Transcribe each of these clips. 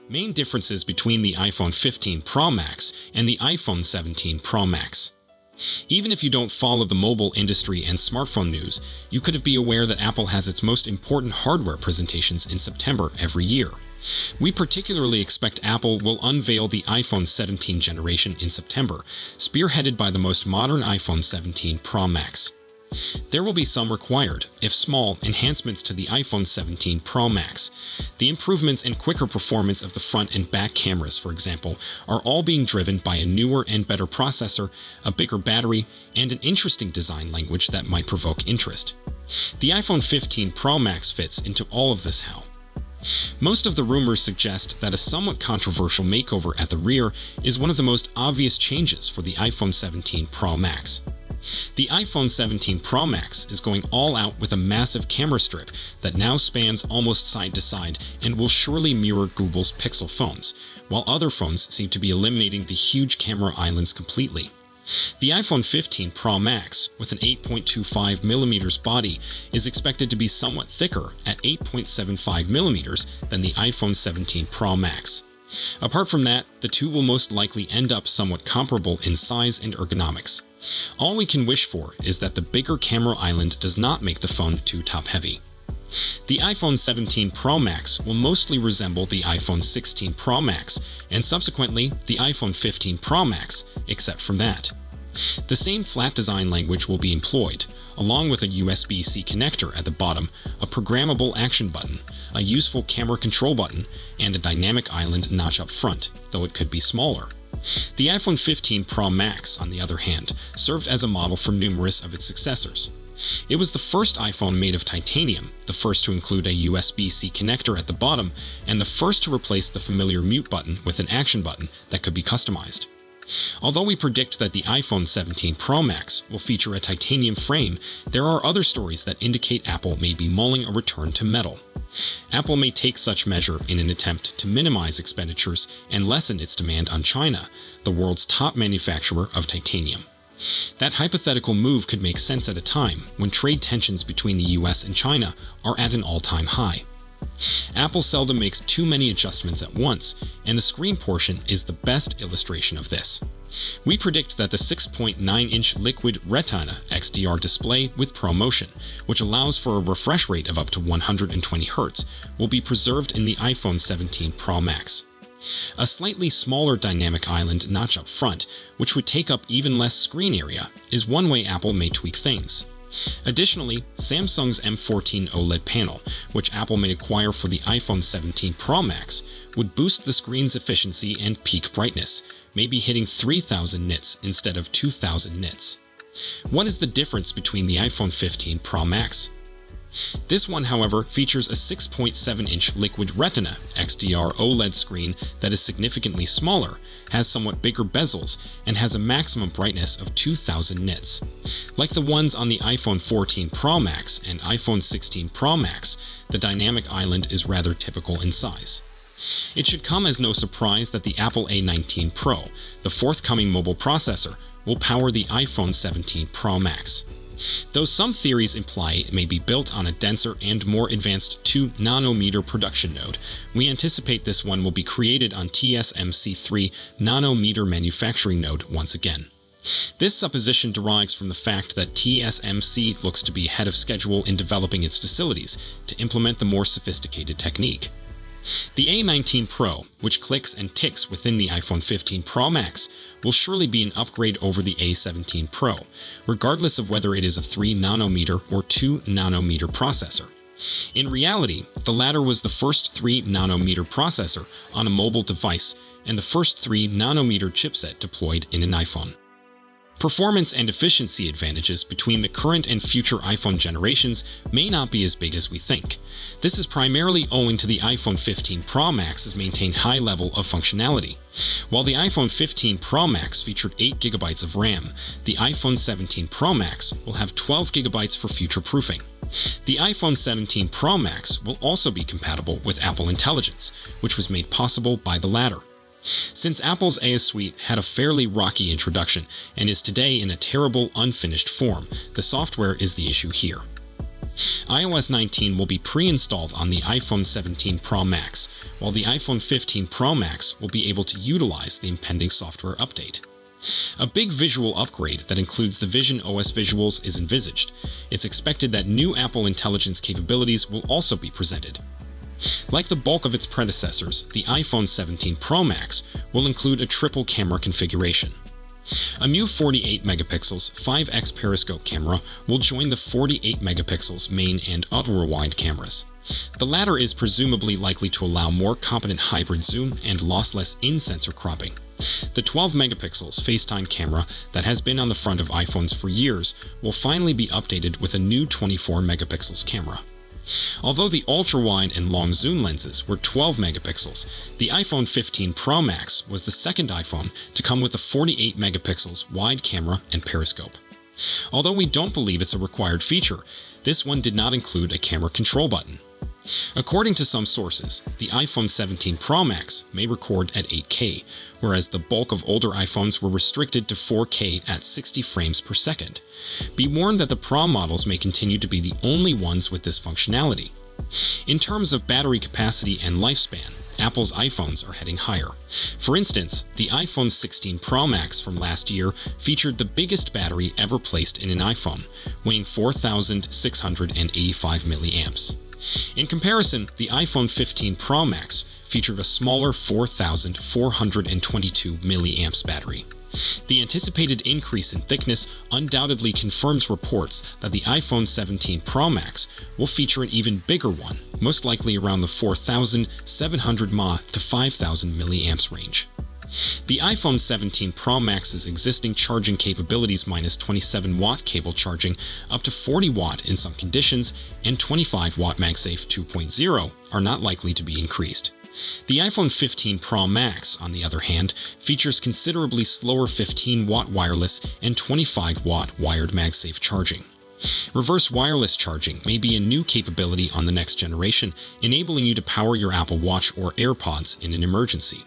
Main differences between the iPhone 15 Pro Max and the iPhone 17 Pro Max. Even if you don't follow the mobile industry and smartphone news, you could be aware that Apple has its most important hardware presentations in September every year. We particularly expect Apple will unveil the iPhone 17 generation in September, spearheaded by the most modern iPhone 17 Pro Max. There will be some required, if small, enhancements to the iPhone 17 Pro Max. The improvements and quicker performance of the front and back cameras, for example, are all being driven by a newer and better processor, a bigger battery, and an interesting design language that might provoke interest. The iPhone 15 Pro Max fits into all of this how. Most of the rumors suggest that a somewhat controversial makeover at the rear is one of the most obvious changes for the iPhone 17 Pro Max. The iPhone 17 Pro Max is going all out with a massive camera strip that now spans almost side to side and will surely mirror Google's Pixel phones, while other phones seem to be eliminating the huge camera islands completely. The iPhone 15 Pro Max, with an 8.25mm body, is expected to be somewhat thicker at 8.75mm than the iPhone 17 Pro Max. Apart from that, the two will most likely end up somewhat comparable in size and ergonomics. All we can wish for is that the bigger camera island does not make the phone too top-heavy. The iPhone 17 Pro Max will mostly resemble the iPhone 16 Pro Max and subsequently the iPhone 15 Pro Max, except from that. The same flat design language will be employed, along with a USB-C connector at the bottom, a programmable action button, a useful camera control button, and a dynamic island notch up front, though it could be smaller. The iPhone 15 Pro Max, on the other hand, served as a model for numerous of its successors. It was the first iPhone made of titanium, the first to include a USB-C connector at the bottom, and the first to replace the familiar mute button with an action button that could be customized. Although we predict that the iPhone 17 Pro Max will feature a titanium frame, there are other stories that indicate Apple may be mulling a return to metal. Apple may take such measure in an attempt to minimize expenditures and lessen its demand on China, the world's top manufacturer of titanium. That hypothetical move could make sense at a time when trade tensions between the US and China are at an all-time high. Apple seldom makes too many adjustments at once, and the screen portion is the best illustration of this. We predict that the 6.9-inch Liquid Retina XDR display with ProMotion, which allows for a refresh rate of up to 120 Hz, will be preserved in the iPhone 17 Pro Max. A slightly smaller dynamic island notch up front, which would take up even less screen area, is one way Apple may tweak things. Additionally, Samsung's M14 OLED panel, which Apple may acquire for the iPhone 17 Pro Max, would boost the screen's efficiency and peak brightness, maybe hitting 3000 nits instead of 2000 nits. What is the difference between the iPhone 15 Pro Max? This one, however, features a 6.7-inch Liquid Retina XDR OLED screen that is significantly smaller, has somewhat bigger bezels, and has a maximum brightness of 2000 nits. Like the ones on the iPhone 14 Pro Max and iPhone 16 Pro Max, the dynamic island is rather typical in size. It should come as no surprise that the Apple A19 Pro, the forthcoming mobile processor, will power the iPhone 17 Pro Max. Though some theories imply it may be built on a denser and more advanced 2nm production node, we anticipate this one will be created on TSMC 3nm manufacturing node once again. This supposition derives from the fact that TSMC looks to be ahead of schedule in developing its facilities to implement the more sophisticated technique. The A19 Pro, which clicks and ticks within the iPhone 15 Pro Max, will surely be an upgrade over the A17 Pro, regardless of whether it is a 3nm or 2nm processor. In reality, the latter was the first 3nm processor on a mobile device and the first 3nm chipset deployed in an iPhone. Performance and efficiency advantages between the current and future iPhone generations may not be as big as we think. This is primarily owing to the iPhone 15 Pro Max's maintained high level of functionality. While the iPhone 15 Pro Max featured 8GB of RAM, the iPhone 17 Pro Max will have 12GB for future proofing. The iPhone 17 Pro Max will also be compatible with Apple Intelligence, which was made possible by the latter. Since Apple's iOS suite had a fairly rocky introduction and is today in a terrible, unfinished form, the software is the issue here. iOS 19 will be pre-installed on the iPhone 17 Pro Max, while the iPhone 15 Pro Max will be able to utilize the impending software update. A big visual upgrade that includes the Vision OS visuals is envisaged. It's expected that new Apple Intelligence capabilities will also be presented. Like the bulk of its predecessors, the iPhone 17 Pro Max will include a triple camera configuration. A new 48 megapixels 5x periscope camera will join the 48 megapixels main and ultra-wide cameras. The latter is presumably likely to allow more competent hybrid zoom and lossless in-sensor cropping. The 12 megapixels FaceTime camera that has been on the front of iPhones for years will finally be updated with a new 24 megapixels camera. Although the ultra-wide and long zoom lenses were 12 megapixels, the iPhone 15 Pro Max was the second iPhone to come with a 48 megapixels wide camera and periscope. Although we don't believe it's a required feature, this one did not include a camera control button. According to some sources, the iPhone 17 Pro Max may record at 8K, whereas the bulk of older iPhones were restricted to 4K at 60 frames per second. Be warned that the Pro models may continue to be the only ones with this functionality. In terms of battery capacity and lifespan, Apple's iPhones are heading higher. For instance, the iPhone 16 Pro Max from last year featured the biggest battery ever placed in an iPhone, weighing 4,685 milliamps. In comparison, the iPhone 15 Pro Max featured a smaller 4,422 milliamps battery. The anticipated increase in thickness undoubtedly confirms reports that the iPhone 17 Pro Max will feature an even bigger one, most likely around the 4,700 mAh to 5,000 milliamps range. The iPhone 17 Pro Max's existing charging capabilities minus 27-watt cable charging up to 40-watt in some conditions and 25-watt MagSafe 2.0 are not likely to be increased. The iPhone 15 Pro Max, on the other hand, features considerably slower 15-watt wireless and 25-watt wired MagSafe charging. Reverse wireless charging may be a new capability on the next generation, enabling you to power your Apple Watch or AirPods in an emergency.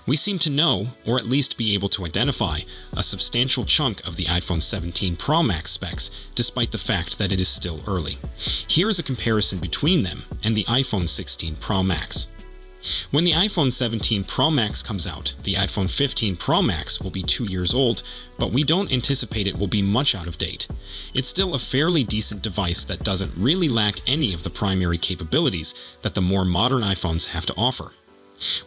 We seem to know, or at least be able to identify, a substantial chunk of the iPhone 17 Pro Max specs, despite the fact that it is still early. Here is a comparison between them and the iPhone 16 Pro Max. When the iPhone 17 Pro Max comes out, the iPhone 15 Pro Max will be 2 years old, but we don't anticipate it will be much out of date. It's still a fairly decent device that doesn't really lack any of the primary capabilities that the more modern iPhones have to offer.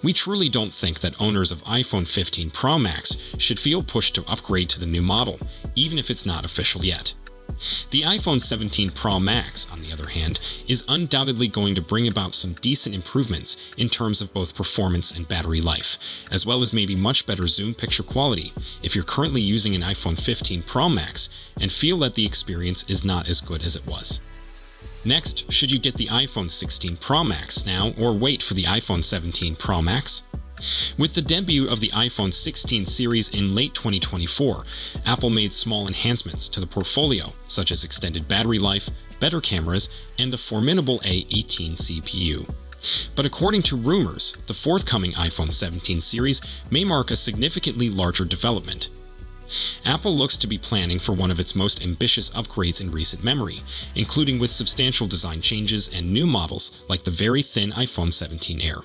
We truly don't think that owners of iPhone 15 Pro Max should feel pushed to upgrade to the new model, even if it's not official yet. The iPhone 17 Pro Max, on the other hand, is undoubtedly going to bring about some decent improvements in terms of both performance and battery life, as well as maybe much better zoom picture quality if you're currently using an iPhone 15 Pro Max and feel that the experience is not as good as it was. Next, should you get the iPhone 16 Pro Max now or wait for the iPhone 17 Pro Max? With the debut of the iPhone 16 series in late 2024, Apple made small enhancements to the portfolio, such as extended battery life, better cameras, and the formidable A18 CPU. But according to rumors, the forthcoming iPhone 17 series may mark a significantly larger development. Apple looks to be planning for one of its most ambitious upgrades in recent memory, including with substantial design changes and new models like the very thin iPhone 17 Air.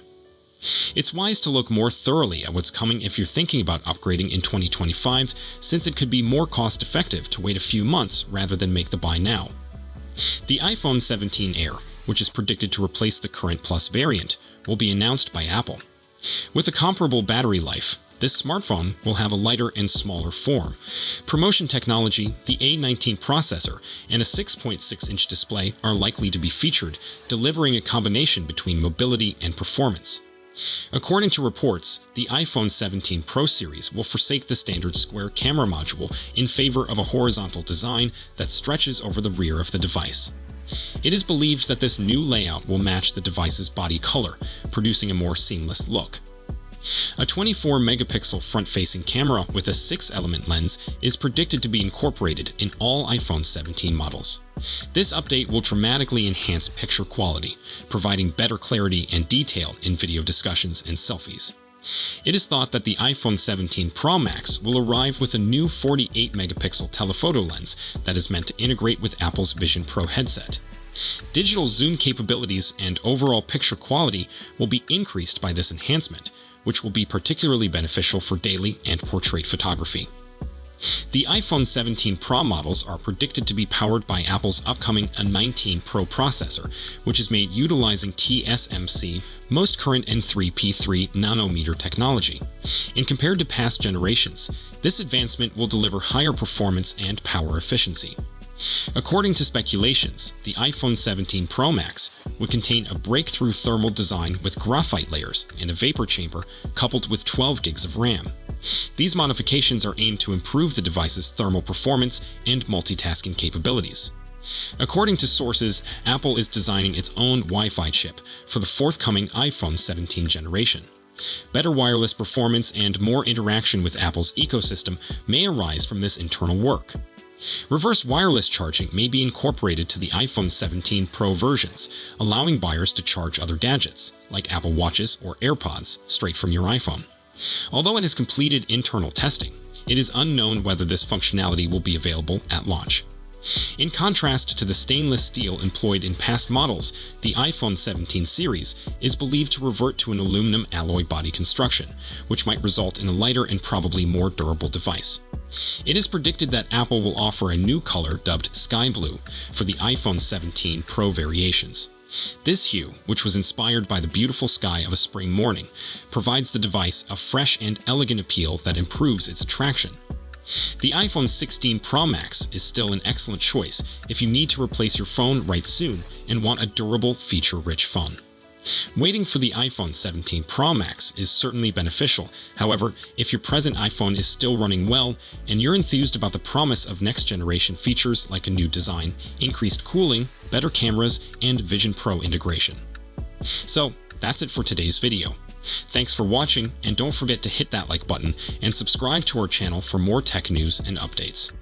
It's wise to look more thoroughly at what's coming if you're thinking about upgrading in 2025, since it could be more cost-effective to wait a few months rather than make the buy now. The iPhone 17 Air, which is predicted to replace the current Plus variant, will be announced by Apple. With a comparable battery life, this smartphone will have a lighter and smaller form. Promotion technology, the A19 processor, and a 6.6-inch display are likely to be featured, delivering a combination between mobility and performance. According to reports, the iPhone 17 Pro series will forsake the standard square camera module in favor of a horizontal design that stretches over the rear of the device. It is believed that this new layout will match the device's body color, producing a more seamless look. A 24-megapixel front-facing camera with a 6-element lens is predicted to be incorporated in all iPhone 17 models. This update will dramatically enhance picture quality, providing better clarity and detail in video discussions and selfies. It is thought that the iPhone 17 Pro Max will arrive with a new 48-megapixel telephoto lens that is meant to integrate with Apple's Vision Pro headset. Digital zoom capabilities and overall picture quality will be increased by this enhancement, which will be particularly beneficial for daily and portrait photography. The iPhone 17 Pro models are predicted to be powered by Apple's upcoming A19 Pro processor, which is made utilizing TSMC most current N3P3 nanometer technology. And compared to past generations, this advancement will deliver higher performance and power efficiency. According to speculations, the iPhone 17 Pro Max would contain a breakthrough thermal design with graphite layers and a vapor chamber coupled with 12 gigs of RAM. These modifications are aimed to improve the device's thermal performance and multitasking capabilities. According to sources, Apple is designing its own Wi-Fi chip for the forthcoming iPhone 17 generation. Better wireless performance and more interaction with Apple's ecosystem may arise from this internal work. Reverse wireless charging may be incorporated to the iPhone 17 Pro versions, allowing buyers to charge other gadgets, like Apple Watches or AirPods, straight from your iPhone. Although it has completed internal testing, it is unknown whether this functionality will be available at launch. In contrast to the stainless steel employed in past models, the iPhone 17 series is believed to revert to an aluminum alloy body construction, which might result in a lighter and probably more durable device. It is predicted that Apple will offer a new color dubbed Sky Blue for the iPhone 17 Pro variations. This hue, which was inspired by the beautiful sky of a spring morning, provides the device a fresh and elegant appeal that improves its attraction. The iPhone 16 Pro Max is still an excellent choice if you need to replace your phone right soon and want a durable, feature-rich phone. Waiting for the iPhone 17 Pro Max is certainly beneficial. However, if your present iPhone is still running well and you're enthused about the promise of next-generation features like a new design, increased cooling, better cameras, and Vision Pro integration. So, that's it for today's video. Thanks for watching, and don't forget to hit that like button and subscribe to our channel for more tech news and updates.